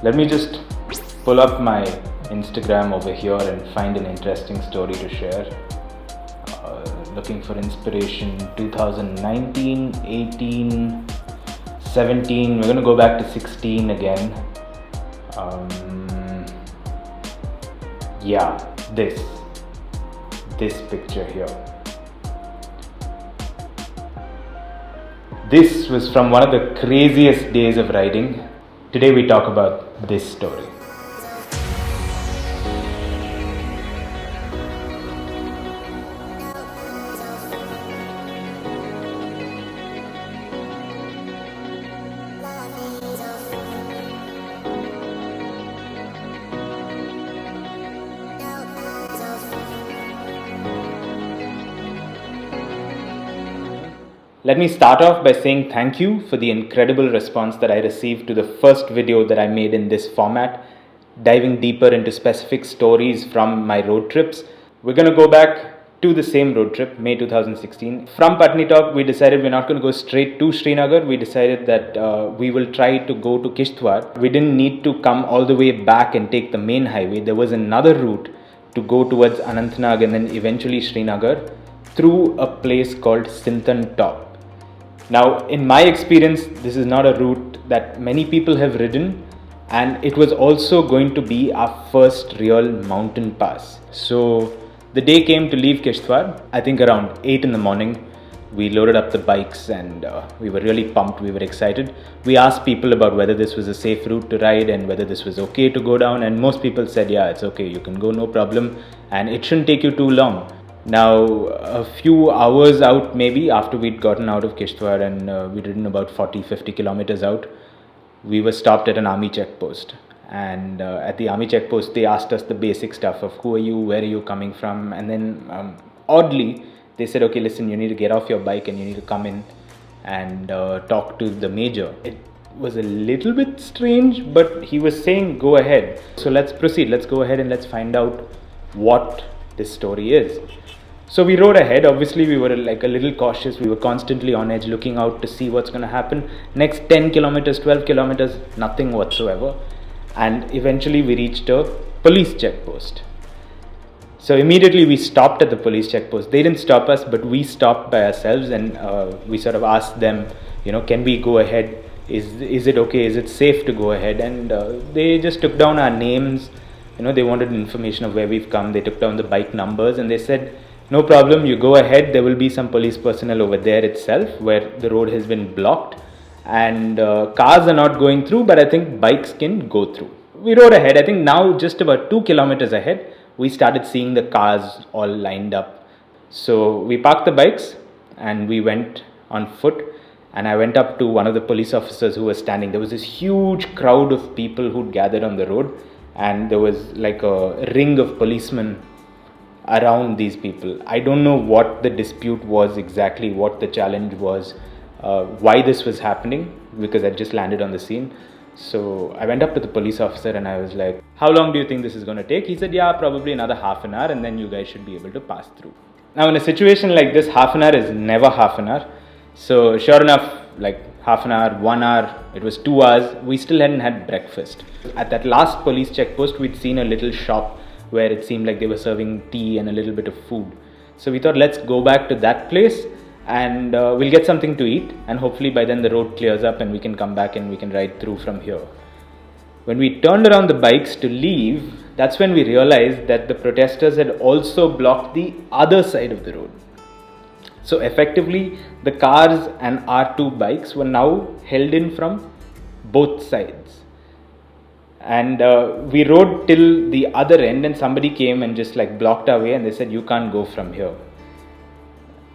Let me just pull up my Instagram over here and find an interesting story to share. Looking for inspiration. 2019, 18, 17. We're gonna go back to 16 again. Yeah, this picture here. This was from one of the craziest days of riding. Today we talk about this story. Let me start off by saying thank you for the incredible response that I received to the first video that I made in this format, diving deeper into specific stories from my road trips. We're going to go back to the same road trip, May 2016. From Patnitop, we decided we're not going to go straight to Srinagar. We decided that we will try to go to Kishtwar. We didn't need to come all the way back and take the main highway. There was another route to go towards Anantnag and then eventually Srinagar through a place called Sintan Top. Now, in my experience, this is not a route that many people have ridden, and it was also going to be our first real mountain pass. So the day came to leave Kishtwar. I think around 8 in the morning. We loaded up the bikes and we were really pumped, we were excited. We asked people about whether this was a safe route to ride and whether this was okay to go down, and most people said, yeah, it's okay, you can go, no problem, and it shouldn't take you too long. Now, a few hours out maybe after we'd gotten out of Kishtwar and we'd ridden about 40-50 kilometers out, we were stopped at an army checkpost. And at the army checkpost, they asked us the basic stuff of who are you, where are you coming from, and then oddly, they said, okay, listen, you need to get off your bike and you need to come in and talk to the major. It was a little bit strange, but he was saying, go ahead. So let's proceed, let's go ahead and let's find out what this story is. So we rode ahead. Obviously, we were like a little cautious. We were constantly on edge, looking out to see what's going to happen. Next 10 kilometers, 12 kilometers, nothing whatsoever. And eventually we reached a police checkpost. So immediately we stopped at the police checkpost. They didn't stop us, but we stopped by ourselves and we sort of asked them, can we go ahead? Is it okay? Is it safe to go ahead? And they just took down our names. They wanted information of where we've come. They took down the bike numbers and they said, no problem, you go ahead. There will be some police personnel over there itself where the road has been blocked and cars are not going through, but I think bikes can go through. We rode ahead. I think now just about 2 kilometers ahead, we started seeing the cars all lined up. So we parked the bikes and we went on foot, and I went up to one of the police officers who was standing. There was this huge crowd of people who'd gathered on the road, and there was like a ring of policemen around these people. I don't know what the dispute was exactly, what the challenge was, why this was happening, because I just landed on the scene. So I went up to the police officer and I was like, how long do you think this is going to take? He said, yeah, probably another half an hour and then you guys should be able to pass through. Now in a situation like this, half an hour is never half an hour. So sure enough, like half an hour, 1 hour, it was 2 hours, we still hadn't had breakfast. At that last police checkpost, we'd seen a little shop where it seemed like they were serving tea and a little bit of food. So we thought, let's go back to that place and we'll get something to eat, and hopefully by then the road clears up and we can come back and we can ride through from here. When we turned around the bikes to leave, that's when we realized that the protesters had also blocked the other side of the road. So effectively, the cars and our 2 bikes were now held in from both sides. And we rode till the other end and somebody came and just like blocked our way and they said, you can't go from here.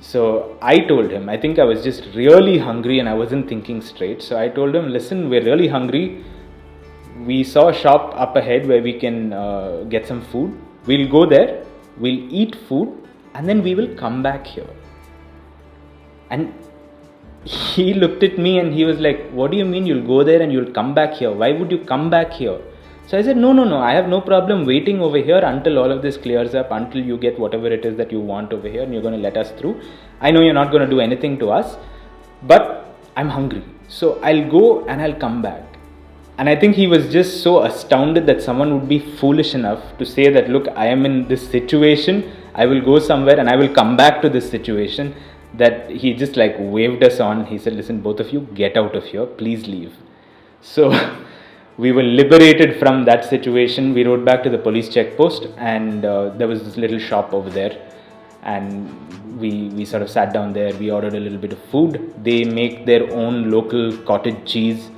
So I told him, I think I was just really hungry and I wasn't thinking straight. So I told him, listen, we're really hungry. We saw a shop up ahead where we can get some food. We'll go there, we'll eat food, and then we will come back here. And he looked at me and he was like, what do you mean you'll go there and you'll come back here? Why would you come back here? So I said, no, I have no problem waiting over here until all of this clears up, until you get whatever it is that you want over here and you're going to let us through. I know you're not going to do anything to us, but I'm hungry. So I'll go and I'll come back. And I think he was just so astounded that someone would be foolish enough to say that, look, I am in this situation, I will go somewhere and I will come back to this situation, that he just like waved us on. He said, listen, both of you, get out of here, please leave. So we were liberated from that situation. We rode back to the police checkpost, and there was this little shop over there, and we sort of sat down there. We ordered a little bit of food. They make their own local cottage cheese.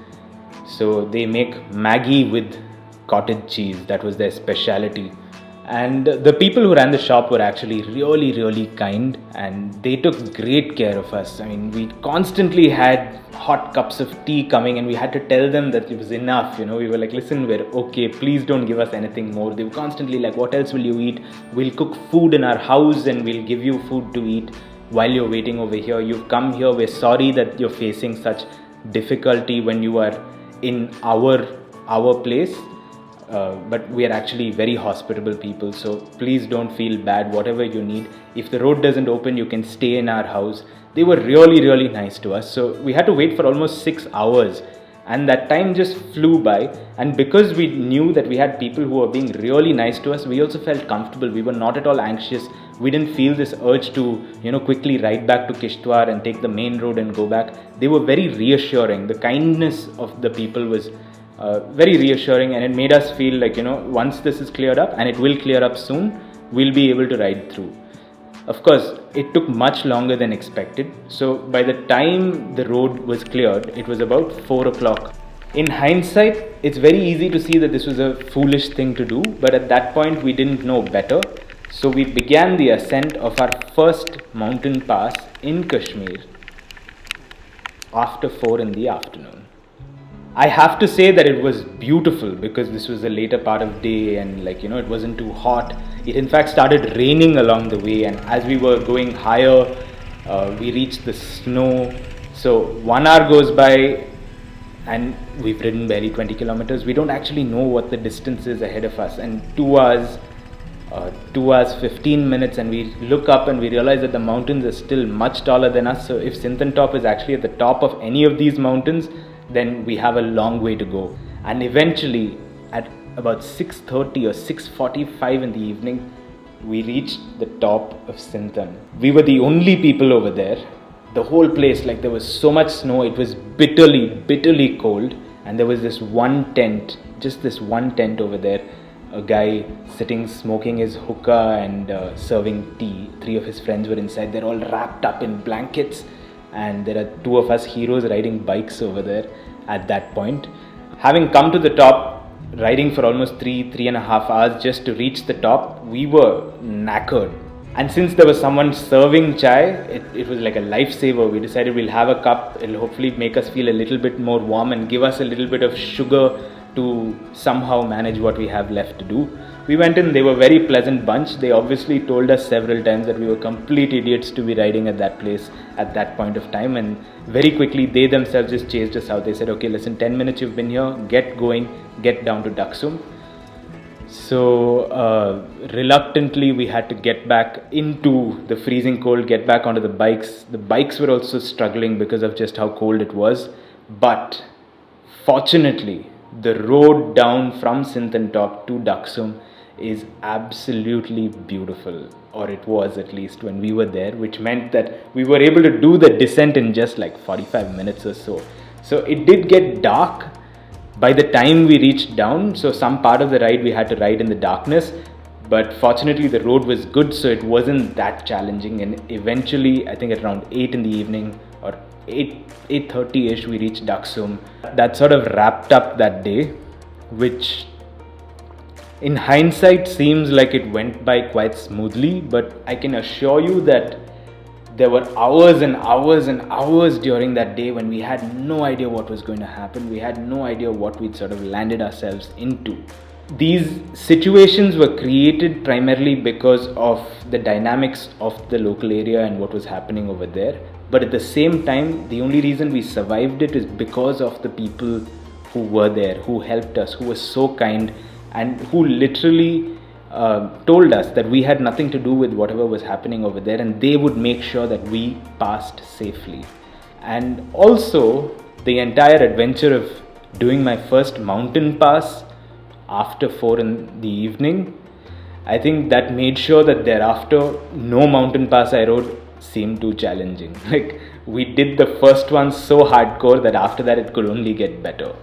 So they make Maggie with cottage cheese. That was their specialty. And the people who ran the shop were actually really, really kind, and they took great care of us. I mean, we constantly had hot cups of tea coming, and we had to tell them that it was enough. We were like, listen, we're okay, please don't give us anything more. They were constantly like, what else will you eat? We'll cook food in our house and we'll give you food to eat while you're waiting over here. You've come here, we're sorry that you're facing such difficulty when you are in our place. But we are actually very hospitable people, so please don't feel bad. Whatever you need, if the road doesn't open, you can stay in our house. They were really, really nice to us. So we had to wait for almost 6 hours, and that time just flew by. And because we knew that we had people who were being really nice to us, we also felt comfortable. We were not at all anxious. We didn't feel this urge to quickly ride back to Kishtwar and take the main road and go back. They were very reassuring. The kindness of the people was very reassuring, and it made us feel like, once this is cleared up, and it will clear up soon, we'll be able to ride through. Of course, it took much longer than expected. So by the time the road was cleared, it was about 4 o'clock. In hindsight, it's very easy to see that this was a foolish thing to do, but at that point we didn't know better. So we began the ascent of our first mountain pass in Kashmir after 4 in the afternoon. I have to say that it was beautiful because this was the later part of day, and it wasn't too hot. It in fact started raining along the way, and as we were going higher, we reached the snow. So 1 hour goes by and we've ridden barely 20 kilometers. We don't actually know what the distance is ahead of us, and 2 hours 15 minutes, and we look up and we realize that the mountains are still much taller than us. So if Sinthan is actually at the top of any of these mountains, then we have a long way to go. And eventually at about 6:30 or 6:45 in the evening, we reached the top of Sinthan. We were the only people over there. The whole place, there was so much snow, it was bitterly cold, and there was this one tent, just this one tent over there, a guy sitting smoking his hookah and serving tea. 3 of his friends were inside. They're all wrapped up in blankets, and there are 2 of us heroes riding bikes over there at that point. Having come to the top, riding for almost 3.5 hours just to reach the top, we were knackered. And since there was someone serving chai, it was like a lifesaver. We decided we'll have a cup. It'll hopefully make us feel a little bit more warm and give us a little bit of sugar to somehow manage what we have left to do. We went in, they were a very pleasant bunch. They obviously told us several times that we were complete idiots to be riding at that place at that point of time, and very quickly they themselves just chased us out. They said, okay, listen, 10 minutes you've been here, get going, get down to Daksum. So reluctantly we had to get back into the freezing cold, get back onto the bikes. The bikes were also struggling because of just how cold it was, but fortunately the road down from Sinthan Top to Daksum is absolutely beautiful, or it was at least when we were there, which meant that we were able to do the descent in just 45 minutes or so. So it did get dark by the time we reached down, so some part of the ride we had to ride in the darkness, but fortunately the road was good, so it wasn't that challenging. And eventually, I think at around 8 in the evening or 8:30ish, we reached Daksum. That sort of wrapped up that day, which in hindsight seems like it went by quite smoothly, but I can assure you that there were hours and hours and hours during that day when we had no idea what was going to happen. We had no idea what we'd sort of landed ourselves into. These situations were created primarily because of the dynamics of the local area and what was happening over there. But at the same time, the only reason we survived it is because of the people who were there, who helped us, who were so kind, and who literally told us that we had nothing to do with whatever was happening over there, and they would make sure that we passed safely. And also, the entire adventure of doing my first mountain pass after 4 in the evening. I think that made sure that thereafter no mountain pass I rode seemed too challenging. Like, we did the first one so hardcore that after that it could only get better.